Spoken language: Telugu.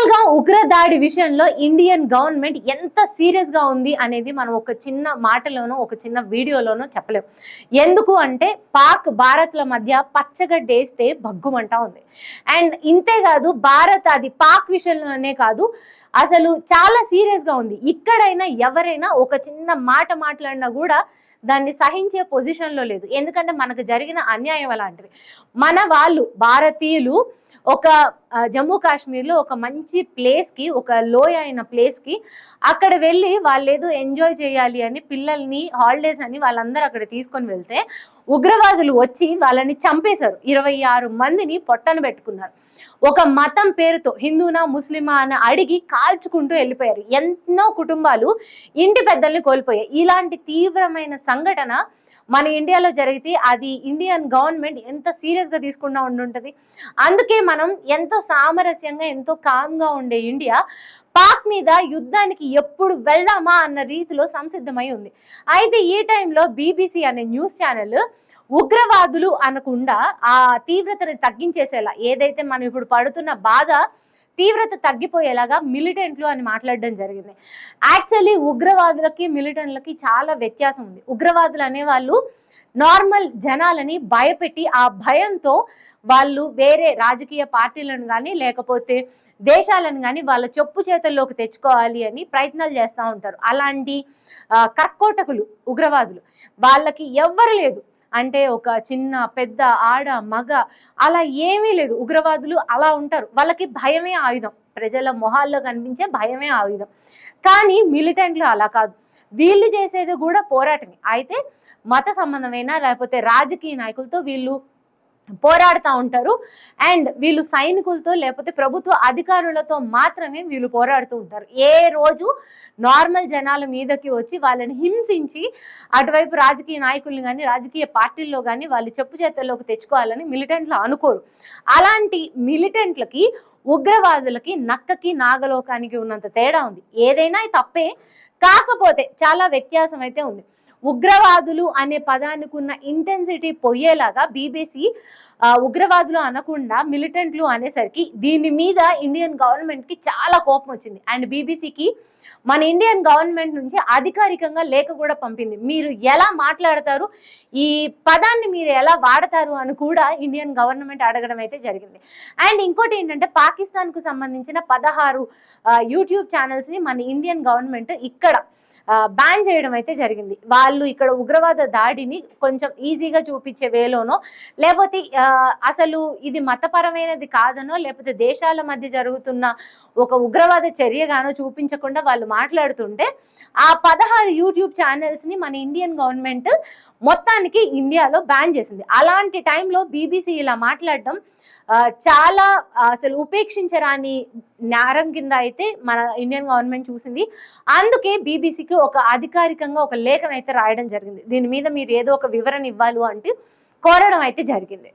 ఓవరాల్ గా ఉగ్రదాడి విషయంలో ఇండియన్ గవర్నమెంట్ ఎంత సీరియస్ గా ఉంది అనేది మనం ఒక చిన్న మాటలోనో ఒక చిన్న వీడియోలోనో చెప్పలేం. ఎందుకు అంటే పాక్ భారత్ల మధ్య పచ్చగడ్డేస్తే భగ్గుమంటా ఉంది. అండ్ ఇంతే కాదు, భారత్ అది పాక్ విషయంలోనే కాదు, అసలు చాలా సీరియస్ గా ఉంది. ఇక్కడైనా ఎవరైనా ఒక చిన్న మాట మాట్లాడినా కూడా దాన్ని సహించే పొజిషన్లో లేదు. ఎందుకంటే మనకు జరిగిన అన్యాయం అలాంటిది. మన వాళ్ళు భారతీయులు ఒక జమ్మూ కాశ్మీర్లో ఒక మంచి ప్లేస్కి, ఒక లోయ అయిన ప్లేస్కి అక్కడ వెళ్ళి వాళ్ళు ఏదో ఎంజాయ్ చేయాలి అని పిల్లల్ని హాలిడేస్ అని వాళ్ళందరూ అక్కడ తీసుకొని వెళ్తే ఉగ్రవాదులు వచ్చి వాళ్ళని చంపేశారు. 26 మందిని పొట్టన పెట్టుకున్నారు. ఒక మతం పేరుతో హిందూనా ముస్లిమా అని అడిగి కాల్చుకుంటూ వెళ్ళిపోయారు. ఎన్నో కుటుంబాలు ఇంటి పెద్దల్ని కోల్పోయాయి. ఇలాంటి తీవ్రమైన సంఘటన మన ఇండియాలో జరిగితే అది ఇండియన్ గవర్నమెంట్ ఎంత సీరియస్గా తీసుకుండా ఉండుంటుంది. అందుకే మనం ఎంతో సామరస్యంగా ఎంతో కామ్గా ఉండే ఇండియా పాక్ మీద యుద్ధానికి ఎప్పుడు వెళ్దామా అన్న రీతిలో సంసిద్ధమై ఉంది. అయితే ఈ టైంలో BBC అనే న్యూస్ ఛానల్ ఉగ్రవాదులు అనకుండా ఆ తీవ్రతని తగ్గించేసేలా, ఏదైతే మనం ఇప్పుడు పడుతున్న బాధ తీవ్రత తగ్గిపోయేలాగా మిలిటెంట్లు అని మాట్లాడడం జరిగింది. యాక్చువల్లీ ఉగ్రవాదులకి మిలిటెంట్లకి చాలా వ్యత్యాసం ఉంది. ఉగ్రవాదులు అనేవాళ్ళు నార్మల్ జనాలని భయపెట్టి ఆ భయంతో వాళ్ళు వేరే రాజకీయ పార్టీలను కానీ లేకపోతే దేశాలను కానీ వాళ్ళ చెప్పు చేతల్లోకి తెచ్చుకోవాలి అని ప్రయత్నాలు చేస్తూ ఉంటారు. అలాంటి కర్కోటకులు ఉగ్రవాదులు. వాళ్ళకి ఎవ్వరు లేదు అంటే ఒక చిన్న పెద్ద ఆడ మగ అలా ఏమీ లేదు. ఉగ్రవాదులు అలా ఉంటారు. వాళ్ళకి భయమే ఆయుధం. ప్రజల మొహాల్లో కనిపించే భయమే ఆయుధం. కానీ మిలిటెంట్లు అలా కాదు. వీళ్ళు చేసేది కూడా పోరాటమే. అయితే మత సంబంధమైన లేకపోతే రాజకీయ నాయకులతో వీళ్ళు పోరాడుతూ ఉంటారు. అండ్ వీళ్ళు సైనికులతో లేకపోతే ప్రభుత్వ అధికారులతో మాత్రమే వీళ్ళు పోరాడుతూ ఉంటారు. ఏ రోజు నార్మల్ జనాల మీదకి వచ్చి వాళ్ళని హింసించి అటువైపు రాజకీయ నాయకుల్ని కానీ రాజకీయ పార్టీల్లో కానీ వాళ్ళు చెప్పు చేతల్లోకి తెచ్చుకోవాలని మిలిటెంట్లు అనుకోరు. అలాంటి మిలిటెంట్లకి ఉగ్రవాదులకి నక్కకి నాగలోకానికి ఉన్నంత తేడా ఉంది. ఏదైనా తప్పే, కాకపోతే చాలా వ్యత్యాసం అయితే ఉంది. ఉగ్రవాదులు అనే పదానికి ఉన్న ఇంటెన్సిటీ పోయేలాగా BBC ఉగ్రవాదులు అనకుండా మిలిటెంట్లు అనేసరికి దీని మీద ఇండియన్ గవర్నమెంట్కి చాలా కోపం వచ్చింది. అండ్ BBCకి మన ఇండియన్ గవర్నమెంట్ నుంచి అధికారికంగా లేఖ కూడా పంపింది. మీరు ఎలా మాట్లాడతారు, ఈ పదాన్ని మీరు ఎలా వాడతారు అని కూడా ఇండియన్ గవర్నమెంట్ అడగడం అయితే జరిగింది. అండ్ ఇంకోటి ఏంటంటే పాకిస్తాన్కు సంబంధించిన 16 యూట్యూబ్ ఛానల్స్ని మన ఇండియన్ గవర్నమెంట్ ఇక్కడ బ్యాన్ చేయడం అయితే జరిగింది. వాళ్ళు ఇక్కడ ఉగ్రవాద దాడిని కొంచెం ఈజీగా చూపించే వేలోనో లేకపోతే అసలు ఇది మతపరమైనది కాదనో లేకపోతే దేశాల మధ్య జరుగుతున్న ఒక ఉగ్రవాద చర్యగానో చూపించకుండా వాళ్ళు మాట్లాడుతుంటే ఆ 16 యూట్యూబ్ ఛానల్స్ని మన ఇండియన్ గవర్నమెంట్ మొత్తానికి ఇండియాలో బ్యాన్ చేసింది. అలాంటి టైంలో BBC ఇలా మాట్లాడడం చాలా అసలు ఉపేక్షించరాని నేరం కింద అయితే మన ఇండియన్ గవర్నమెంట్ చూసింది. అందుకే BBCకి ఒక అధికారికంగా ఒక లేఖను అయితే రాయడం జరిగింది. దీని మీద మీరు ఏదో ఒక వివరణ ఇవ్వాలి అంటే కోరడం అయితే జరిగింది.